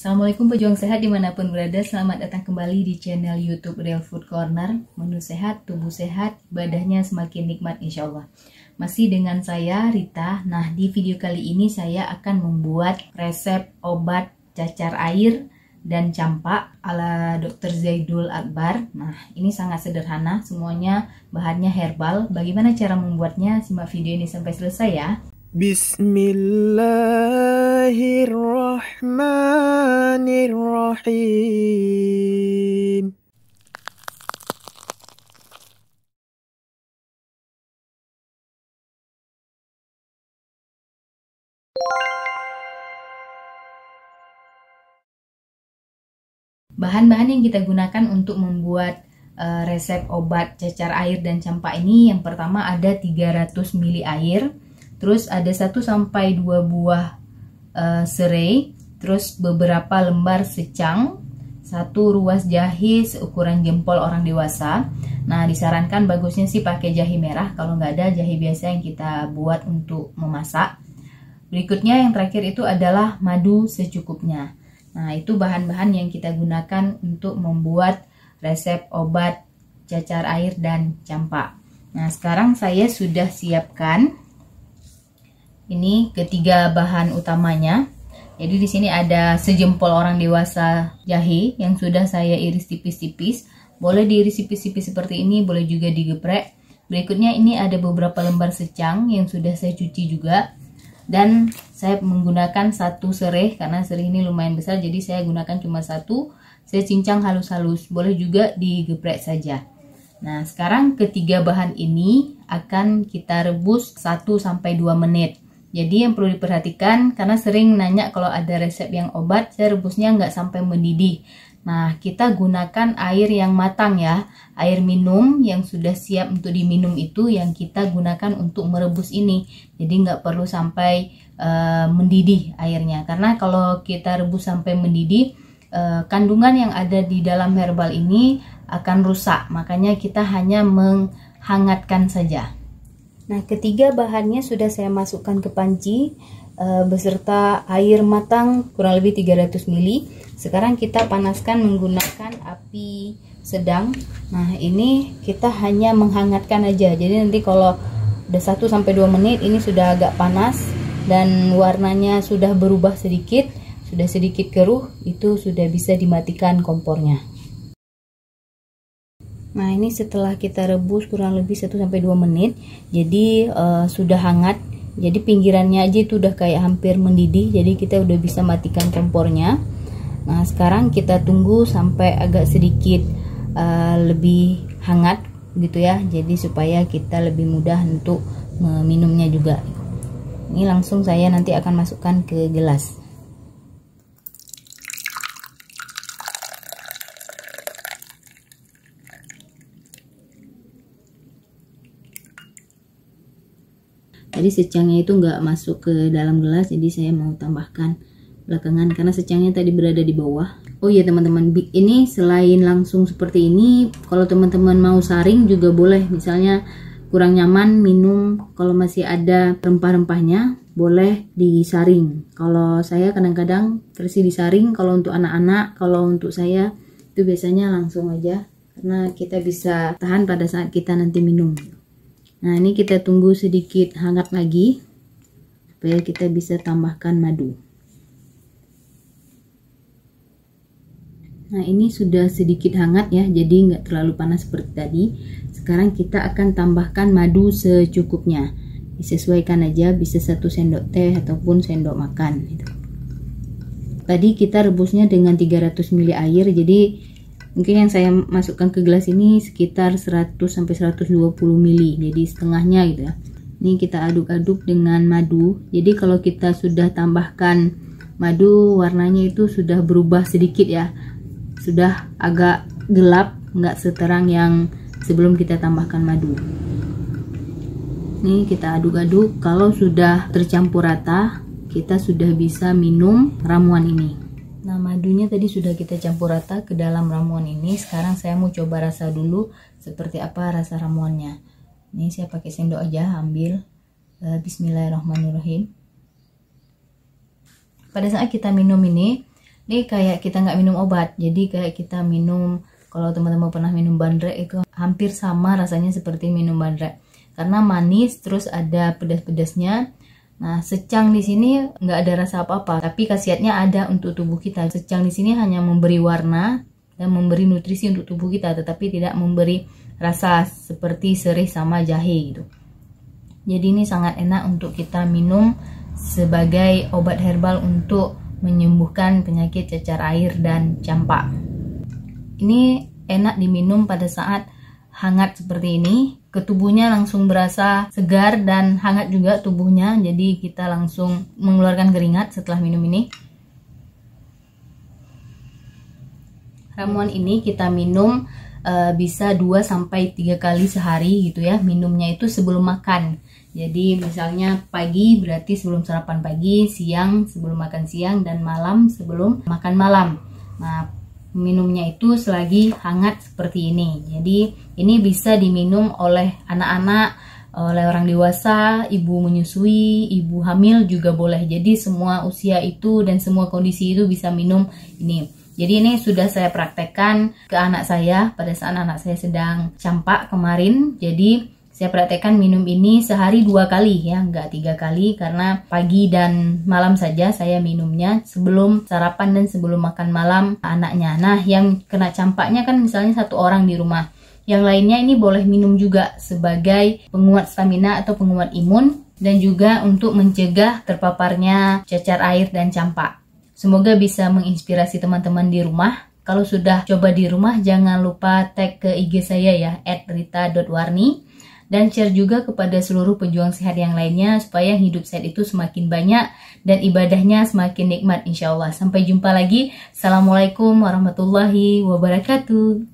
Assalamualaikum pejuang sehat dimanapun berada, selamat datang kembali di channel YouTube Real Food Corner. Menu sehat, tubuh sehat, ibadahnya semakin nikmat insya Allah. Masih dengan saya Rita. Nah, di video kali ini saya akan membuat resep obat cacar air dan campak ala Dr. Zaidul Akbar. Nah, ini sangat sederhana, semuanya bahannya herbal. Bagaimana cara membuatnya? Simak video ini sampai selesai ya. Bismillahirrahmanirrahim. Bahan-bahan yang kita gunakan untuk membuat resep obat cacar air dan campak ini, yang pertama ada 300 ml air, terus ada 1-2 buah serai, terus beberapa lembar secang, 1 ruas jahe seukuran jempol orang dewasa. Nah, disarankan bagusnya sih pakai jahe merah, kalau nggak ada jahe biasa yang kita buat untuk memasak. Berikutnya yang terakhir itu adalah madu secukupnya. Nah, itu bahan-bahan yang kita gunakan untuk membuat resep obat cacar air dan campak. Nah, sekarang saya sudah siapkan ini ketiga bahan utamanya. Jadi di sini ada sejempol orang dewasa jahe yang sudah saya iris tipis-tipis. Boleh diiris tipis-tipis seperti ini, boleh juga digeprek. Berikutnya ini ada beberapa lembar secang yang sudah saya cuci juga. Dan saya menggunakan 1 serai karena serai ini lumayan besar, jadi saya gunakan cuma 1. Saya cincang halus-halus, boleh juga digeprek saja. Nah, sekarang ketiga bahan ini akan kita rebus 1-2 menit. Jadi yang perlu diperhatikan, karena sering nanya kalau ada resep yang obat, saya rebusnya nggak sampai mendidih. Nah, kita gunakan air yang matang ya. Air minum yang sudah siap untuk diminum itu yang kita gunakan untuk merebus ini. Jadi nggak perlu sampai mendidih airnya. Karena kalau kita rebus sampai mendidih, kandungan yang ada di dalam herbal ini akan rusak. Makanya kita hanya menghangatkan saja. Nah, ketiga bahannya sudah saya masukkan ke panci beserta air matang kurang lebih 300 ml. Sekarang kita panaskan menggunakan api sedang. Nah, ini kita hanya menghangatkan aja. Jadi nanti kalau udah 1-2 menit ini sudah agak panas dan warnanya sudah berubah sedikit, sudah sedikit keruh, itu sudah bisa dimatikan kompornya. Nah, ini setelah kita rebus kurang lebih 1-2 menit, jadi sudah hangat. Jadi pinggirannya aja itu udah kayak hampir mendidih, jadi kita udah bisa matikan kompornya. Nah, sekarang kita tunggu sampai agak sedikit lebih hangat gitu ya, jadi supaya kita lebih mudah untuk meminumnya juga. Ini langsung saya nanti akan masukkan ke gelas. Jadi secangnya itu nggak masuk ke dalam gelas, jadi saya mau tambahkan belakangan karena secangnya tadi berada di bawah. Oh iya teman-teman, ini selain langsung seperti ini, kalau teman-teman mau saring juga boleh. Misalnya kurang nyaman minum, kalau masih ada rempah-rempahnya boleh disaring. Kalau saya kadang-kadang versi disaring kalau untuk anak-anak, kalau untuk saya itu biasanya langsung aja karena kita bisa tahan pada saat kita nanti minum. Nah, ini kita tunggu sedikit hangat lagi supaya kita bisa tambahkan madu. Nah, ini sudah sedikit hangat ya, jadi nggak terlalu panas seperti tadi. Sekarang kita akan tambahkan madu secukupnya. Disesuaikan aja, bisa 1 sendok teh ataupun sendok makan gitu. Tadi kita rebusnya dengan 300 ml air, jadi mungkin yang saya masukkan ke gelas ini sekitar 100-120 ml, jadi setengahnya gitu ya. Ini kita aduk-aduk dengan madu. Jadi kalau kita sudah tambahkan madu, warnanya itu sudah berubah sedikit ya, sudah agak gelap, nggak seterang yang sebelum kita tambahkan madu. Ini kita aduk-aduk. Kalau sudah tercampur rata, kita sudah bisa minum ramuan ini. Nah, madunya tadi sudah kita campur rata ke dalam ramuan ini. Sekarang saya mau coba rasa dulu seperti apa rasa ramuannya. Ini saya pakai sendok aja, ambil. Bismillahirrahmanirrahim. Pada saat kita minum ini, Ini kayak kita nggak minum obat, jadi kayak kita minum, kalau teman-teman pernah minum bandrek itu hampir sama rasanya seperti minum bandrek, karena manis terus ada pedas-pedasnya. Nah, secang di sini nggak ada rasa apa-apa, tapi khasiatnya ada untuk tubuh kita. Secang di sini hanya memberi warna dan memberi nutrisi untuk tubuh kita, tetapi tidak memberi rasa seperti serih sama jahe gitu. Jadi ini sangat enak untuk kita minum sebagai obat herbal untuk menyembuhkan penyakit cacar air dan campak. Ini enak diminum pada saat hangat seperti ini, ke tubuhnya langsung berasa segar dan hangat juga tubuhnya, jadi kita langsung mengeluarkan keringat setelah minum ini. Ramuan ini kita minum bisa 2-3 kali sehari gitu ya, minumnya itu sebelum makan. Jadi misalnya pagi berarti sebelum sarapan pagi, siang sebelum makan siang, dan malam sebelum makan malam. Nah, minumnya itu selagi hangat seperti ini. Jadi ini bisa diminum oleh anak-anak, oleh orang dewasa, ibu menyusui, ibu hamil juga boleh. Jadi semua usia itu dan semua kondisi itu bisa minum ini. Jadi ini sudah saya praktekkan ke anak saya pada saat anak saya sedang campak kemarin. Jadi saya praktekkan minum ini sehari 2 kali ya, nggak 3 kali, karena pagi dan malam saja saya minumnya sebelum sarapan dan sebelum makan malam anaknya. Nah, yang kena campaknya kan misalnya 1 orang di rumah. Yang lainnya ini boleh minum juga sebagai penguat stamina atau penguat imun, dan juga untuk mencegah terpaparnya cacar air dan campak. Semoga bisa menginspirasi teman-teman di rumah. Kalau sudah coba di rumah, jangan lupa tag ke IG saya ya, @rita.warni. Dan share juga kepada seluruh pejuang sehat yang lainnya, supaya hidup sehat itu semakin banyak dan ibadahnya semakin nikmat insya Allah. Sampai jumpa lagi. Assalamualaikum warahmatullahi wabarakatuh.